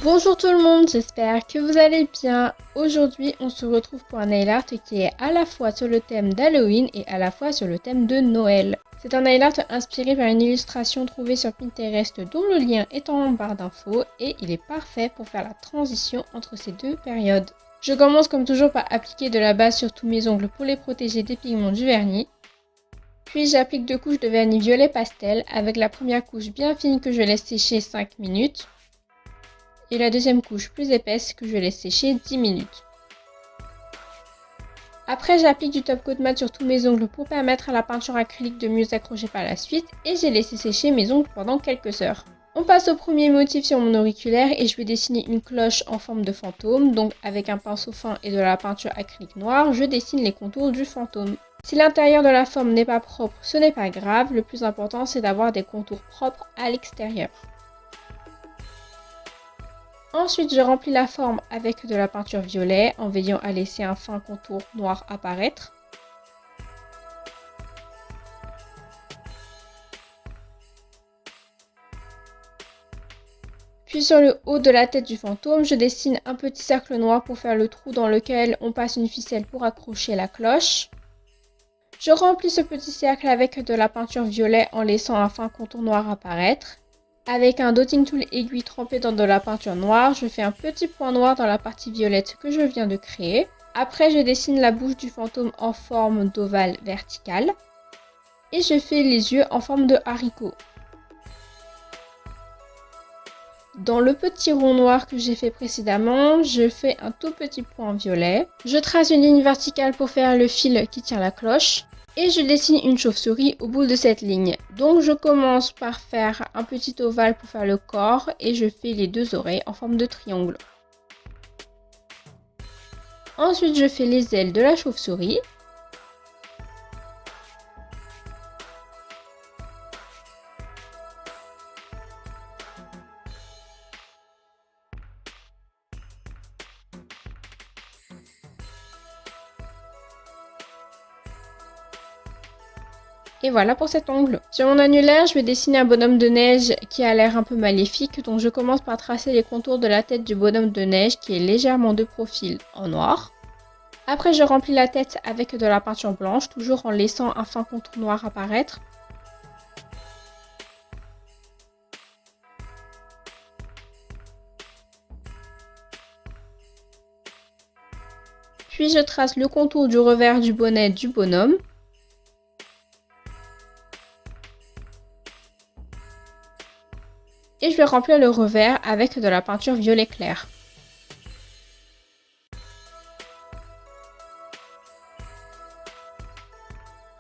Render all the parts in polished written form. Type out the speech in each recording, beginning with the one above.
Bonjour tout le monde, j'espère que vous allez bien. Aujourd'hui, on se retrouve pour un nail art qui est à la fois sur le thème d'Halloween et à la fois sur le thème de Noël. C'est un nail art inspiré par une illustration trouvée sur Pinterest dont le lien est en barre d'infos et il est parfait pour faire la transition entre ces deux périodes. Je commence comme toujours par appliquer de la base sur tous mes ongles pour les protéger des pigments du vernis. Puis j'applique 2 couches de vernis violet pastel avec la première couche bien fine que je laisse sécher 5 minutes. Et la deuxième couche plus épaisse que je laisse sécher 10 minutes. Après, j'applique du top coat mat sur tous mes ongles pour permettre à la peinture acrylique de mieux s'accrocher par la suite et j'ai laissé sécher mes ongles pendant quelques heures. On passe au premier motif sur mon auriculaire et je vais dessiner une cloche en forme de fantôme, donc avec un pinceau fin et de la peinture acrylique noire, je dessine les contours du fantôme. Si l'intérieur de la forme n'est pas propre, ce n'est pas grave, le plus important c'est d'avoir des contours propres à l'extérieur. Ensuite, je remplis la forme avec de la peinture violet en veillant à laisser un fin contour noir apparaître. Puis sur le haut de la tête du fantôme, je dessine un petit cercle noir pour faire le trou dans lequel on passe une ficelle pour accrocher la cloche. Je remplis ce petit cercle avec de la peinture violet en laissant un fin contour noir apparaître. Avec un dotting tool aiguille trempé dans de la peinture noire, je fais un petit point noir dans la partie violette que je viens de créer. Après, je dessine la bouche du fantôme en forme d'ovale vertical. Et je fais les yeux en forme de haricot. Dans le petit rond noir que j'ai fait précédemment, je fais un tout petit point violet. Je trace une ligne verticale pour faire le fil qui tient la cloche. Et je dessine une chauve-souris au bout de cette ligne. Donc je commence par faire un petit ovale pour faire le corps et je fais les deux oreilles en forme de triangle. Ensuite je fais les ailes de la chauve-souris. Et voilà pour cet ongle. Sur mon annulaire, je vais dessiner un bonhomme de neige qui a l'air un peu maléfique. Donc je commence par tracer les contours de la tête du bonhomme de neige qui est légèrement de profil en noir. Après, je remplis la tête avec de la peinture blanche, toujours en laissant un fin contour noir apparaître. Puis je trace le contour du revers du bonnet du bonhomme. Et je vais remplir le revers avec de la peinture violet clair.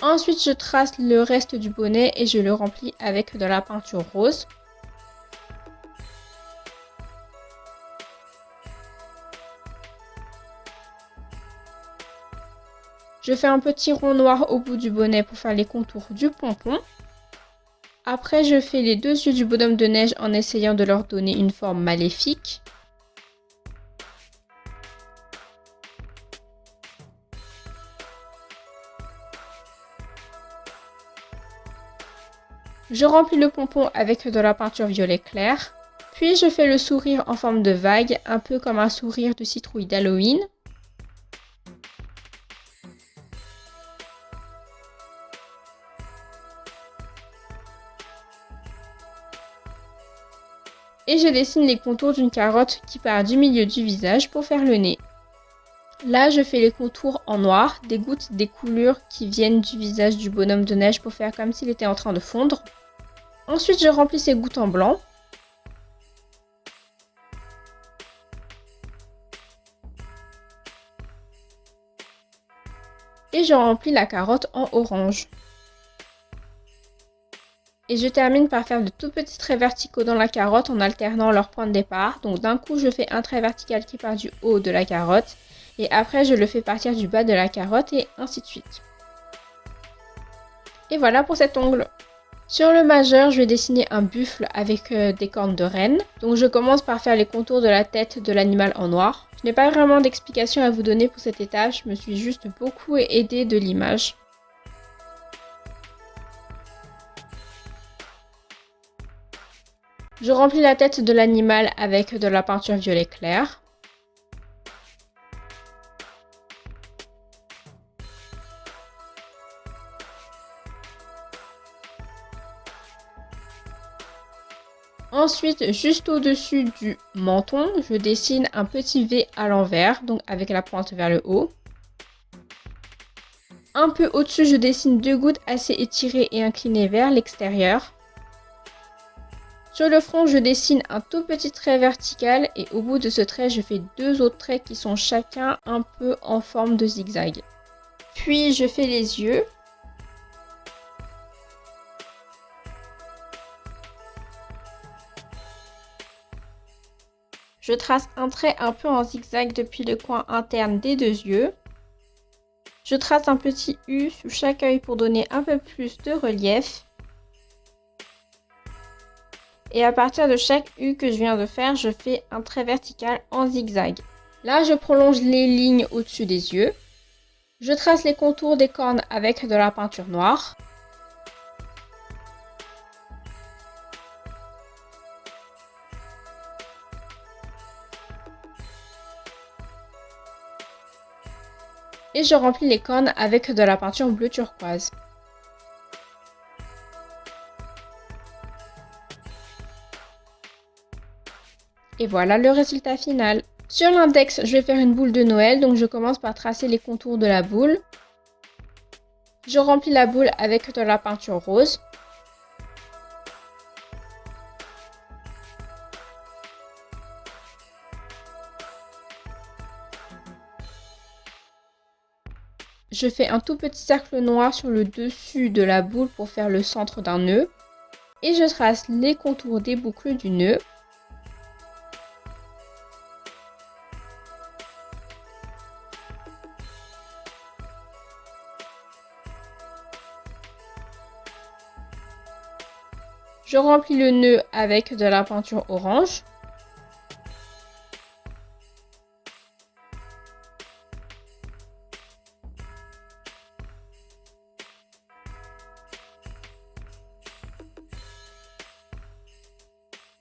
Ensuite, je trace le reste du bonnet et je le remplis avec de la peinture rose. Je fais un petit rond noir au bout du bonnet pour faire les contours du pompon. Après, je fais les deux yeux du bonhomme de neige en essayant de leur donner une forme maléfique. Je remplis le pompon avec de la peinture violet clair. Puis je fais le sourire en forme de vague, un peu comme un sourire de citrouille d'Halloween. Et je dessine les contours d'une carotte qui part du milieu du visage pour faire le nez. Là, je fais les contours en noir, des gouttes, des coulures qui viennent du visage du bonhomme de neige pour faire comme s'il était en train de fondre. Ensuite, je remplis ces gouttes en blanc. Et je remplis la carotte en orange. Et je termine par faire de tout petits traits verticaux dans la carotte en alternant leurs points de départ. Donc d'un coup, je fais un trait vertical qui part du haut de la carotte. Et après, je le fais partir du bas de la carotte et ainsi de suite. Et voilà pour cet ongle. Sur le majeur, je vais dessiner un buffle avec des cornes de renne. Donc je commence par faire les contours de la tête de l'animal en noir. Je n'ai pas vraiment d'explication à vous donner pour cette étape, je me suis juste beaucoup aidée de l'image. Je remplis la tête de l'animal avec de la peinture violet clair. Ensuite, juste au-dessus du menton, je dessine un petit V à l'envers, donc avec la pointe vers le haut. Un peu au-dessus, je dessine 2 gouttes assez étirées et inclinées vers l'extérieur. Sur le front, je dessine un tout petit trait vertical et au bout de ce trait, je fais 2 autres traits qui sont chacun un peu en forme de zigzag. Puis, je fais les yeux. Je trace un trait un peu en zigzag depuis le coin interne des 2 yeux. Je trace un petit U sous chaque œil pour donner un peu plus de relief. Et à partir de chaque U que je viens de faire, je fais un trait vertical en zigzag. Là, je prolonge les lignes au-dessus des yeux. Je trace les contours des cornes avec de la peinture noire. Et je remplis les cornes avec de la peinture bleu turquoise. Et voilà le résultat final. Sur l'index, je vais faire une boule de Noël, donc je commence par tracer les contours de la boule. Je remplis la boule avec de la peinture rose. Je fais un tout petit cercle noir sur le dessus de la boule pour faire le centre d'un nœud. Et je trace les contours des boucles du nœud. Je remplis le nœud avec de la peinture orange.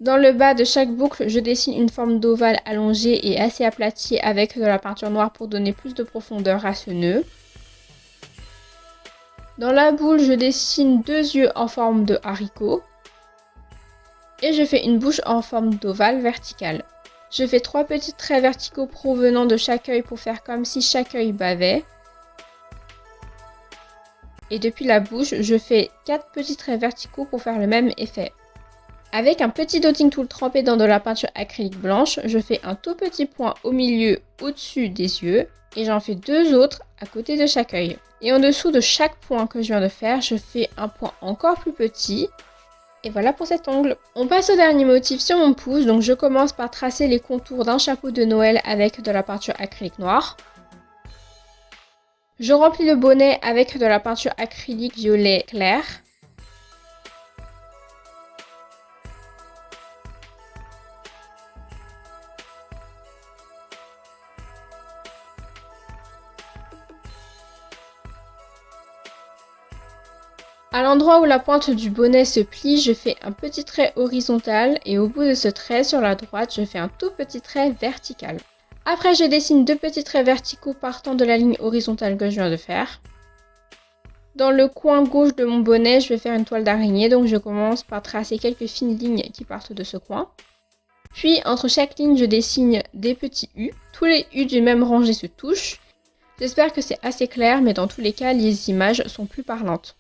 Dans le bas de chaque boucle, je dessine une forme d'ovale allongée et assez aplatie avec de la peinture noire pour donner plus de profondeur à ce nœud. Dans la boule, je dessine 2 yeux en forme de haricot. Et je fais une bouche en forme d'ovale verticale. Je fais 3 petits traits verticaux provenant de chaque œil pour faire comme si chaque œil bavait. Et depuis la bouche, je fais 4 petits traits verticaux pour faire le même effet. Avec un petit dotting tool trempé dans de la peinture acrylique blanche, je fais un tout petit point au milieu au-dessus des yeux et j'en fais 2 autres à côté de chaque œil. Et en dessous de chaque point que je viens de faire, je fais un point encore plus petit. Et voilà pour cet ongle. On passe au dernier motif sur mon pouce, donc je commence par tracer les contours d'un chapeau de Noël avec de la peinture acrylique noire. Je remplis le bonnet avec de la peinture acrylique violet clair. À l'endroit où la pointe du bonnet se plie, je fais un petit trait horizontal et au bout de ce trait sur la droite, je fais un tout petit trait vertical. Après, je dessine 2 petits traits verticaux partant de la ligne horizontale que je viens de faire. Dans le coin gauche de mon bonnet, je vais faire une toile d'araignée, donc je commence par tracer quelques fines lignes qui partent de ce coin. Puis, entre chaque ligne, je dessine des petits U. Tous les U d'une même rangée se touchent. J'espère que c'est assez clair, mais dans tous les cas, les images sont plus parlantes.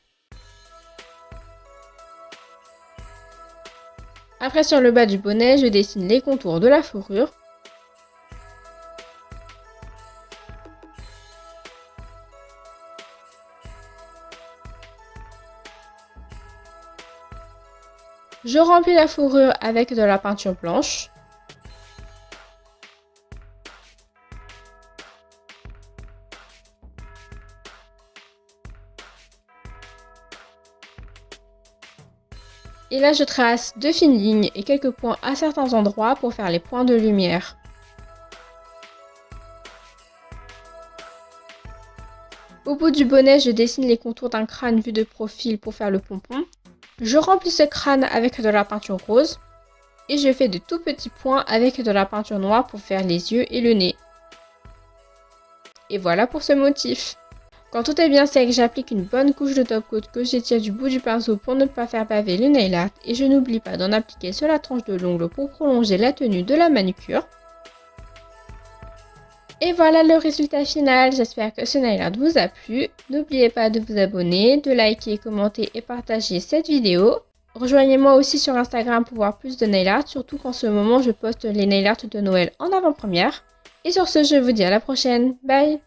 Après, sur le bas du bonnet, je dessine les contours de la fourrure. Je remplis la fourrure avec de la peinture blanche. Et là, je trace 2 fines lignes et quelques points à certains endroits pour faire les points de lumière. Au bout du bonnet, je dessine les contours d'un crâne vu de profil pour faire le pompon. Je remplis ce crâne avec de la peinture rose. et je fais de tout petits points avec de la peinture noire pour faire les yeux et le nez. Et voilà pour ce motif. Quand tout est bien sec, j'applique une bonne couche de top coat que j'étire du bout du pinceau pour ne pas faire baver le nail art et je n'oublie pas d'en appliquer sur la tranche de l'ongle pour prolonger la tenue de la manucure. Et voilà le résultat final, j'espère que ce nail art vous a plu. N'oubliez pas de vous abonner, de liker, commenter et partager cette vidéo. Rejoignez-moi aussi sur Instagram pour voir plus de nail art, surtout qu'en ce moment je poste les nail art de Noël en avant-première. Et sur ce, je vous dis à la prochaine, bye!